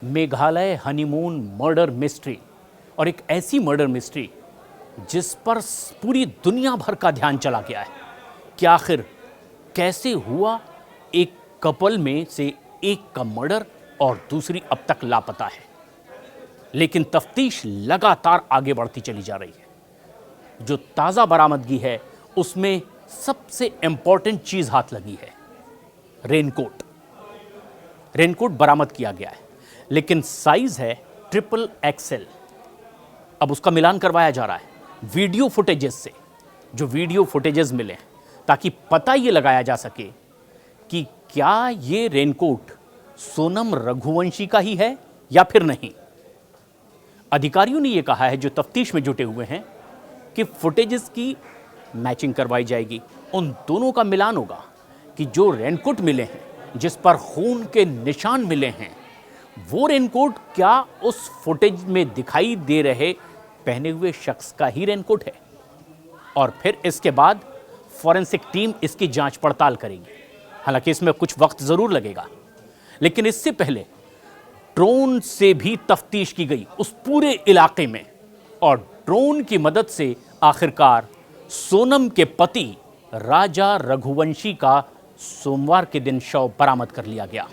Meghalaya honeymoon murder mystery और एक ऐसी मर्डर मिस्ट्री जिस पर पूरी दुनिया भर का ध्यान चला गया है कि आखिर कैसे हुआ एक कपल में से एक का मर्डर और दूसरी अब तक लापता है। लेकिन तफ्तीश लगातार आगे बढ़ती चली जा रही है। जो ताज़ा बरामदगी है उसमें सबसे इंपॉर्टेंट चीज़ हाथ लगी है, रेनकोट। रेनकोट बरामद किया गया है लेकिन साइज है XXL। अब उसका मिलान करवाया जा रहा है वीडियो फुटेजेस से, जो वीडियो फुटेजेस मिले हैं, ताकि पता ये लगाया जा सके कि क्या ये रेनकोट सोनम रघुवंशी का ही है या फिर नहीं। अधिकारियों ने ये कहा है, जो तफ्तीश में जुटे हुए हैं, कि फुटेजेस की मैचिंग करवाई जाएगी। उन दोनों का मिलान होगा कि जो रेनकोट मिले हैं जिस पर खून के निशान मिले हैं, वो रेनकोट क्या उस फुटेज में दिखाई दे रहे पहने हुए शख्स का ही रेनकोट है। और फिर इसके बाद फॉरेंसिक टीम इसकी जांच पड़ताल करेगी। हालांकि इसमें कुछ वक्त जरूर लगेगा, लेकिन इससे पहले ड्रोन से भी तफ्तीश की गई उस पूरे इलाके में, और ड्रोन की मदद से आखिरकार सोनम के पति राजा रघुवंशी का सोमवार के दिन शव बरामद कर लिया गया।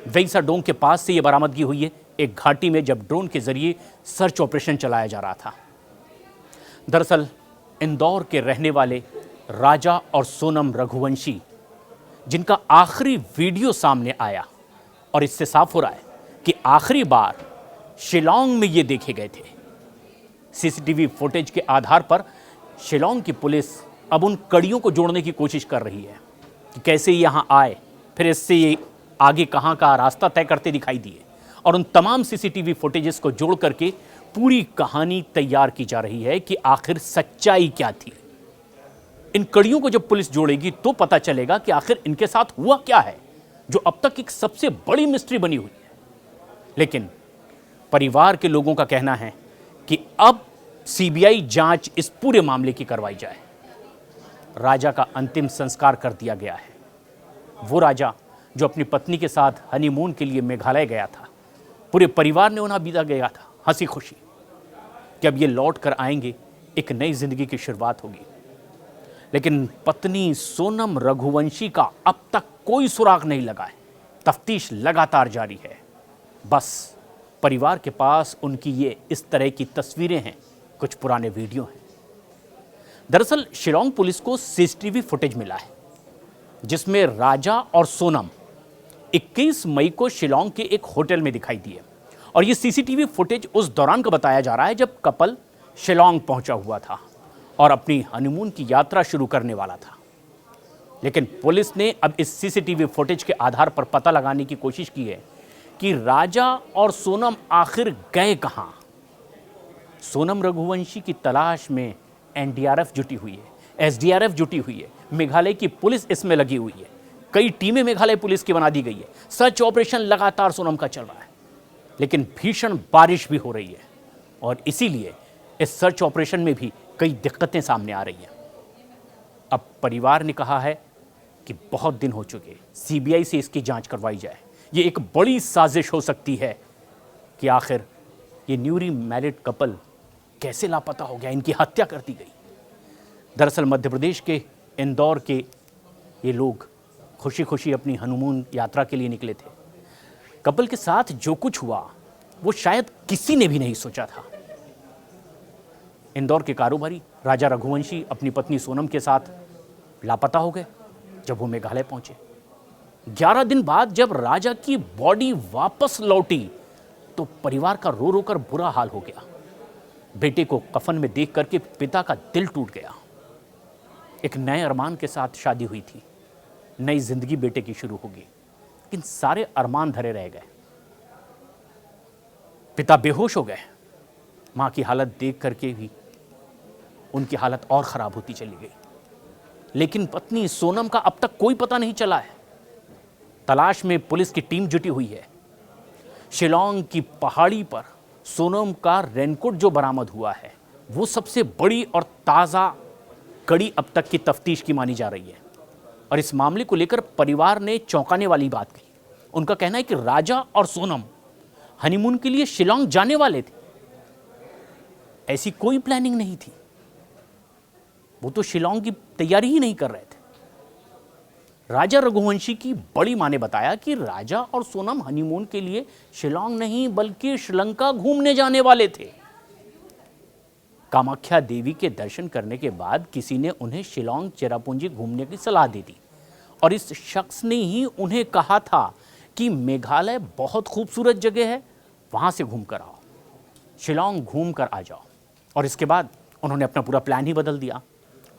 वेइसा डोंग के पास से यह बरामदगी हुई है, एक घाटी में, जब ड्रोन के जरिए सर्च ऑपरेशन चलाया जा रहा था। दरअसल इंदौर के रहने वाले राजा और सोनम रघुवंशी, जिनका आखिरी वीडियो सामने आया, और इससे साफ हो रहा है कि आखिरी बार शिलांग में ये देखे गए थे। सीसीटीवी फुटेज के आधार पर शिलांग की पुलिस अब उन कड़ियों को जोड़ने की कोशिश कर रही है कि कैसे यहाँ आए, फिर इससे ये आगे कहाँ का रास्ता तय करते दिखाई दिए, और उन तमाम सीसीटीवी फुटेजेस को जोड़ करके पूरी कहानी तैयार की जा रही है कि आखिर सच्चाई क्या थी। इन कड़ियों को जब पुलिस जोड़ेगी तो पता चलेगा कि आखिर इनके साथ हुआ क्या है, जो अब तक एक सबसे बड़ी मिस्ट्री बनी हुई है। लेकिन परिवार के लोगों का कहना है कि अब सीबीआई जांच इस पूरे मामले की करवाई जाए। राजा का अंतिम संस्कार कर दिया गया है। वो राजा जो अपनी पत्नी के साथ हनीमून के लिए मेघालय गया था, पूरे परिवार ने उन्हें विदा गया था हंसी खुशी कि अब ये लौट कर आएंगे, एक नई जिंदगी की शुरुआत होगी। लेकिन पत्नी सोनम रघुवंशी का अब तक कोई सुराग नहीं लगा है। तफ्तीश लगातार जारी है। बस परिवार के पास उनकी ये इस तरह की तस्वीरें हैं, कुछ पुराने वीडियो हैं। दरअसल शिलांग पुलिस को सीसीटीवी फुटेज मिला है जिसमें राजा और सोनम 21 मई को शिलांग के एक होटल में दिखाई दिए, और ये सीसीटीवी फुटेज उस दौरान का बताया जा रहा है जब कपल शिलांग पहुंचा हुआ था और अपनी हनीमून की यात्रा शुरू करने वाला था। लेकिन पुलिस ने अब इस सीसीटीवी फुटेज के आधार पर पता लगाने की कोशिश की है कि राजा और सोनम आखिर गए कहां। सोनम रघुवंशी की तलाश में एनडीआरएफ जुटी हुई है, एसडीआरएफ जुटी हुई है, मेघालय की पुलिस इसमें लगी हुई है। कई टीमें मेघालय पुलिस की बना दी गई है। सर्च ऑपरेशन लगातार सोनम का चल रहा है, लेकिन भीषण बारिश भी हो रही है, और इसीलिए इस सर्च ऑपरेशन में भी कई दिक्कतें सामने आ रही हैं। अब परिवार ने कहा है कि बहुत दिन हो चुके, सीबीआई से इसकी जांच करवाई जाए। ये एक बड़ी साजिश हो सकती है कि आखिर ये न्यूली मैरिड कपल कैसे लापता हो गया, इनकी हत्या कर दी गई। दरअसल मध्य प्रदेश के इंदौर के ये लोग खुशी खुशी अपनी हनीमून यात्रा के लिए निकले थे। कपल के साथ जो कुछ हुआ वो शायद किसी ने भी नहीं सोचा था। इंदौर के कारोबारी राजा रघुवंशी अपनी पत्नी सोनम के साथ लापता हो गए जब वो मेघालय पहुंचे। 11 दिन बाद जब राजा की बॉडी वापस लौटी तो परिवार का रो रो कर बुरा हाल हो गया। बेटे को कफन में देख करके पिता का दिल टूट गया। एक नए अरमान के साथ शादी हुई थी, नई जिंदगी बेटे की शुरू होगी, लेकिन सारे अरमान धरे रह गए। पिता बेहोश हो गए। मां की हालत देख करके भी उनकी हालत और खराब होती चली गई। लेकिन पत्नी सोनम का अब तक कोई पता नहीं चला है। तलाश में पुलिस की टीम जुटी हुई है। शिलांग की पहाड़ी पर सोनम का रेनकोट जो बरामद हुआ है वो सबसे बड़ी और ताज़ा कड़ी अब तक की तफ्तीश की मानी जा रही है। और इस मामले को लेकर परिवार ने चौंकाने वाली बात कही। उनका कहना है कि राजा और सोनम हनीमून के लिए शिलोंग जाने वाले थे। ऐसी कोई प्लानिंग नहीं थी, वो तो शिलोंग की तैयारी ही नहीं कर रहे थे। राजा रघुवंशी की बड़ी मां ने बताया कि राजा और सोनम हनीमून के लिए शिलोंग नहीं बल्कि श्रीलंका घूमने जाने वाले थे। कामाख्या देवी के दर्शन करने के बाद किसी ने उन्हें शिलोंग चेरापूंजी घूमने की सलाह दी थी और इस शख्स ने ही उन्हें कहा था कि मेघालय बहुत खूबसूरत जगह है, वहां से घूम कर आओ, शिलोंग घूम कर आ जाओ। और इसके बाद उन्होंने अपना पूरा प्लान ही बदल दिया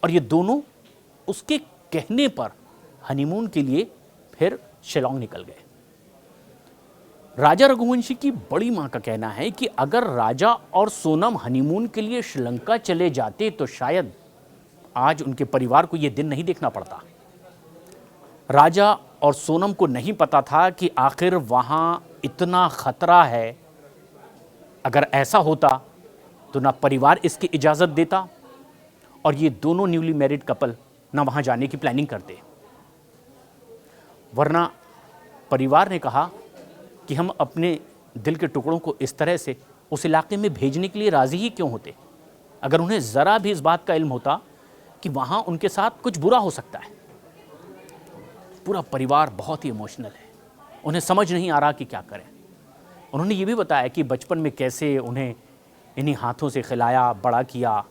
और ये दोनों उसके कहने पर हनीमून के लिए फिर शिलोंग निकल गए। राजा रघुवंशी की बड़ी मां का कहना है कि अगर राजा और सोनम हनीमून के लिए श्रीलंका चले जाते तो शायद आज उनके परिवार को यह दिन नहीं देखना पड़ता। राजा और सोनम को नहीं पता था कि आखिर वहां इतना खतरा है। अगर ऐसा होता तो ना परिवार इसकी इजाजत देता और ये दोनों न्यूली मैरिड कपल ना वहां जाने की प्लानिंग करते। वरना परिवार ने कहा कि हम अपने दिल के टुकड़ों को इस तरह से उस इलाके में भेजने के लिए राजी ही क्यों होते, अगर उन्हें ज़रा भी इस बात का इल्म होता कि वहाँ उनके साथ कुछ बुरा हो सकता है। पूरा परिवार बहुत ही इमोशनल है, उन्हें समझ नहीं आ रहा कि क्या करें। उन्होंने ये भी बताया कि बचपन में कैसे उन्हें इन्हीं हाथों से खिलाया, बड़ा किया,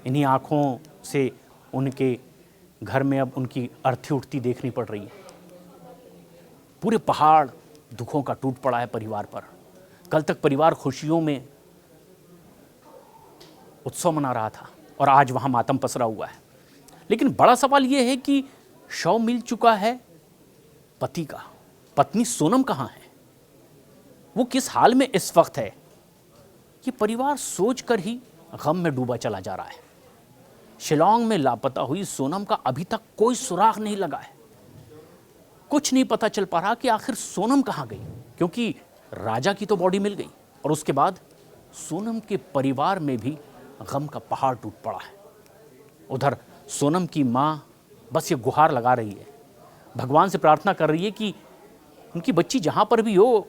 इन्हीं आँखों से उनके घर में अब उनकी अर्थी उठती देखनी पड़ रही है। पूरे पहाड़ दुखों का टूट पड़ा है परिवार पर। कल तक परिवार खुशियों में उत्सव मना रहा था और आज वहां मातम पसरा हुआ है। लेकिन बड़ा सवाल यह है कि शव मिल चुका है पति का, पत्नी सोनम कहां है, वो किस हाल में इस वक्त है, ये परिवार सोचकर ही गम में डूबा चला जा रहा है। शिलोंग में लापता हुई सोनम का अभी तक कोई सुराग नहीं लगा है। कुछ नहीं पता चल पा रहा कि आखिर सोनम कहां गई, क्योंकि राजा की तो बॉडी मिल गई और उसके बाद सोनम के परिवार में भी गम का पहाड़ टूट पड़ा है। उधर सोनम की मां बस ये गुहार लगा रही है, भगवान से प्रार्थना कर रही है कि उनकी बच्ची जहां पर भी हो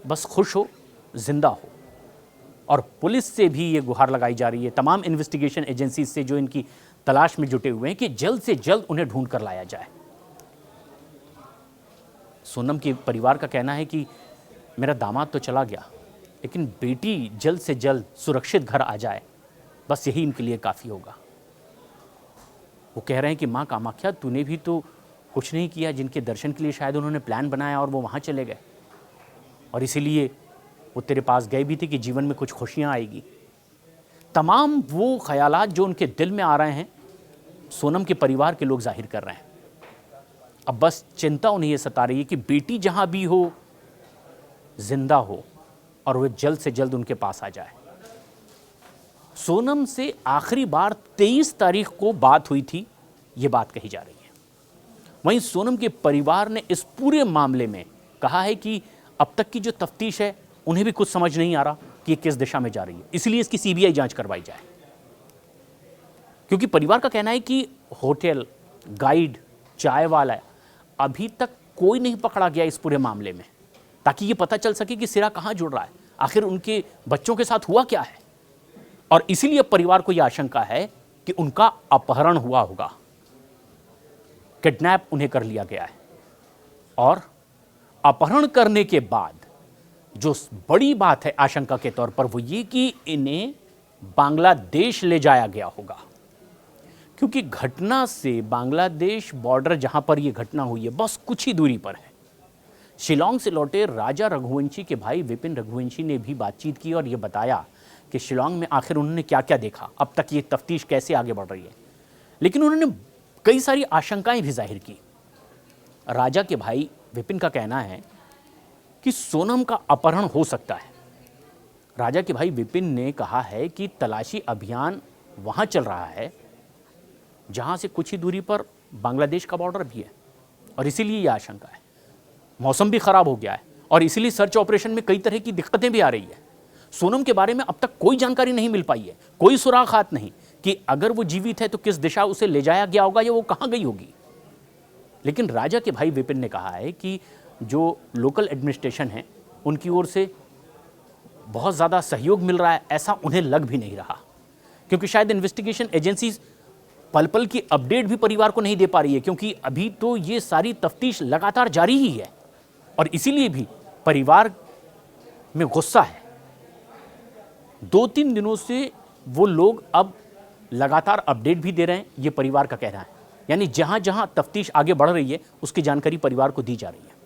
बस खुश हो, जिंदा हो। और पुलिस से भी ये गुहार लगाई जा रही है, तमाम इन्वेस्टिगेशन एजेंसी से जो इनकी तलाश में जुटे हुए हैं कि जल्द से जल्द उन्हें ढूंढ कर लाया जाए। सोनम के परिवार का कहना है कि मेरा दामाद तो चला गया, लेकिन बेटी जल्द से जल्द सुरक्षित घर आ जाए, बस यही इनके लिए काफ़ी होगा। वो कह रहे हैं कि माँ कामाख्या, तूने भी तो कुछ नहीं किया, जिनके दर्शन के लिए शायद उन्होंने प्लान बनाया और वो वहाँ चले गए, और इसीलिए वो तेरे पास गए भी थे कि जीवन में कुछ खुशियाँ आएगी। तमाम वो ख्यालात जो उनके दिल में आ रहे हैं सोनम के परिवार के लोग जाहिर कर रहे हैं। अब बस चिंता उन्हें ये सता रही है कि बेटी जहां भी हो जिंदा हो और वह जल्द से जल्द उनके पास आ जाए। सोनम से आखिरी बार 23 तारीख को बात हुई थी, ये बात कही जा रही है। वहीं सोनम के परिवार ने इस पूरे मामले में कहा है कि अब तक की जो तफ्तीश है उन्हें भी कुछ समझ नहीं आ रहा कि ये किस दिशा में जा रही है, इसलिए इसकी सीबीआई जांच करवाई जाए। क्योंकि परिवार का कहना है कि होटल, गाइड, चाय वाला अभी तक कोई नहीं पकड़ा गया इस पूरे मामले में, ताकि ये पता चल सके कि सिरा कहां जुड़ रहा है, आखिर उनके बच्चों के साथ हुआ क्या है। और इसीलिए परिवार को यह आशंका है कि उनका अपहरण हुआ होगा, किडनैप उन्हें कर लिया गया है। और अपहरण करने के बाद जो बड़ी बात है आशंका के तौर पर, वो ये कि इन्हें बांग्लादेश ले जाया गया होगा, क्योंकि घटना से बांग्लादेश बॉर्डर जहां पर यह घटना हुई है बस कुछ ही दूरी पर है। शिलोंग से लौटे राजा रघुवंशी के भाई विपिन रघुवंशी ने भी बातचीत की और यह बताया कि शिलोंग में आखिर उन्होंने क्या क्या देखा, अब तक ये तफ्तीश कैसे आगे बढ़ रही है। लेकिन उन्होंने कई सारी आशंकाएं भी जाहिर की। राजा के भाई विपिन का कहना है कि सोनम का अपहरण हो सकता है। राजा के भाई विपिन ने कहा है कि तलाशी अभियान वहां चल रहा है जहां से कुछ ही दूरी पर बांग्लादेश का बॉर्डर भी है, और इसीलिए यह आशंका है। मौसम भी खराब हो गया है और इसीलिए सर्च ऑपरेशन में कई तरह की दिक्कतें भी आ रही है। सोनम के बारे में अब तक कोई जानकारी नहीं मिल पाई है, कोई सुराग हाथ नहीं कि अगर वो जीवित है तो किस दिशा उसे ले जाया गया होगा या वो कहां गई होगी। लेकिन राजा के भाई विपिन ने कहा है कि जो लोकल एडमिनिस्ट्रेशन है उनकी ओर से बहुत ज़्यादा सहयोग मिल रहा है, ऐसा उन्हें लग भी नहीं रहा, क्योंकि शायद इन्वेस्टिगेशन एजेंसीज पल पल की अपडेट भी परिवार को नहीं दे पा रही है, क्योंकि अभी तो ये सारी तफ्तीश लगातार जारी ही है और इसीलिए भी परिवार में गुस्सा है। 2-3 दिनों से वो लोग अब लगातार अपडेट भी दे रहे हैं, ये परिवार का कहना है। यानी जहां जहां तफ्तीश आगे बढ़ रही है उसकी जानकारी परिवार को दी जा रही है।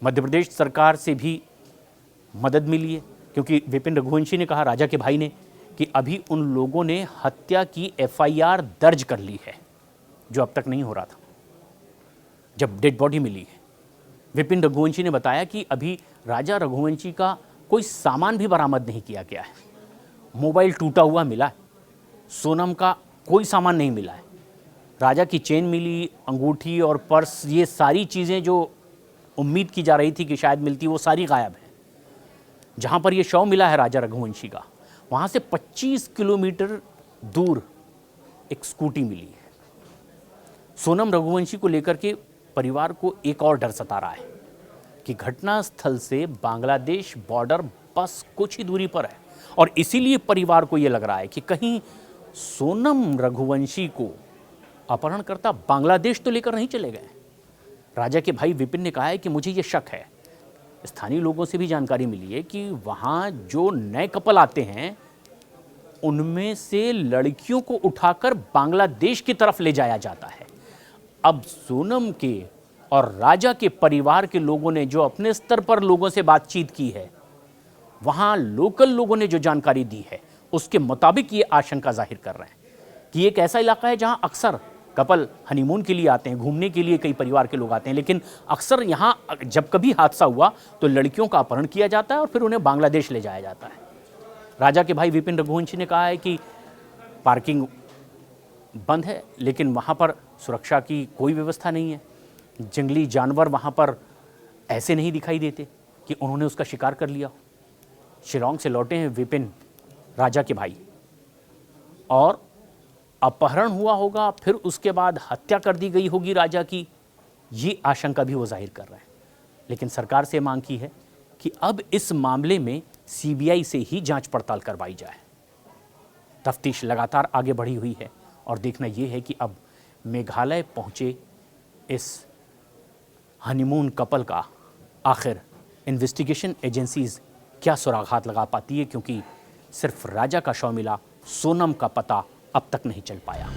मध्य प्रदेश सरकार से भी मदद मिली है, क्योंकि विपिन रघुवंशी ने कहा, राजा के भाई ने, कि अभी उन लोगों ने हत्या की एफआईआर दर्ज कर ली है, जो अब तक नहीं हो रहा था जब डेड बॉडी मिली है। विपिन रघुवंशी ने बताया कि अभी राजा रघुवंशी का कोई सामान भी बरामद नहीं किया गया है। मोबाइल टूटा हुआ मिला है, सोनम का कोई सामान नहीं मिला है। राजा की चेन मिली, अंगूठी और पर्स, ये सारी चीज़ें जो उम्मीद की जा रही थी कि शायद मिलती, वो सारी गायब है। जहाँ पर ये शव मिला है राजा रघुवंशी का, वहाँ से 25 किलोमीटर दूर एक स्कूटी मिली है। सोनम रघुवंशी को लेकर के परिवार को एक और डर सता रहा है कि घटनास्थल से बांग्लादेश बॉर्डर बस कुछ ही दूरी पर है और इसीलिए परिवार को यह लग रहा है कि कहीं सोनम रघुवंशी को अपहरणकर्ता बांग्लादेश तो लेकर नहीं चले गए। राजा के भाई विपिन ने कहा है कि मुझे ये शक है। स्थानीय लोगों से भी जानकारी मिली है कि वहाँ जो नए कपल आते हैं उनमें से लड़कियों को उठाकर बांग्लादेश की तरफ ले जाया जाता है। अब सोनम के और राजा के परिवार के लोगों ने जो अपने स्तर पर लोगों से बातचीत की है, वहाँ लोकल लोगों ने जो जानकारी दी है, उसके मुताबिक ये आशंका जाहिर कर रहे हैं कि एक ऐसा इलाका है जहाँ अक्सर कपल हनीमून के लिए आते हैं, घूमने के लिए कई परिवार के लोग आते हैं, लेकिन अक्सर यहाँ जब कभी हादसा हुआ तो लड़कियों का अपहरण किया जाता है और फिर उन्हें बांग्लादेश ले जाया जाता है। राजा के भाई विपिन रघुवंशी ने कहा है कि पार्किंग बंद है, लेकिन वहाँ पर सुरक्षा की कोई व्यवस्था नहीं है। जंगली जानवर वहाँ पर ऐसे नहीं दिखाई देते कि उन्होंने उसका शिकार कर लिया। शिलांग से लौटे हैं विपिन, राजा के भाई, और अपहरण हुआ होगा, फिर उसके बाद हत्या कर दी गई होगी राजा की, ये आशंका भी वो जाहिर कर रहे हैं। लेकिन सरकार से मांग की है कि अब इस मामले में सीबीआई से ही जांच पड़ताल करवाई जाए। तफ्तीश लगातार आगे बढ़ी हुई है और देखना यह है कि अब मेघालय पहुंचे इस हनीमून कपल का आखिर इन्वेस्टिगेशन एजेंसीज क्या सुरागात लगा पाती है, क्योंकि सिर्फ राजा का शव मिला, सोनम का पता अब तक नहीं चल पाया।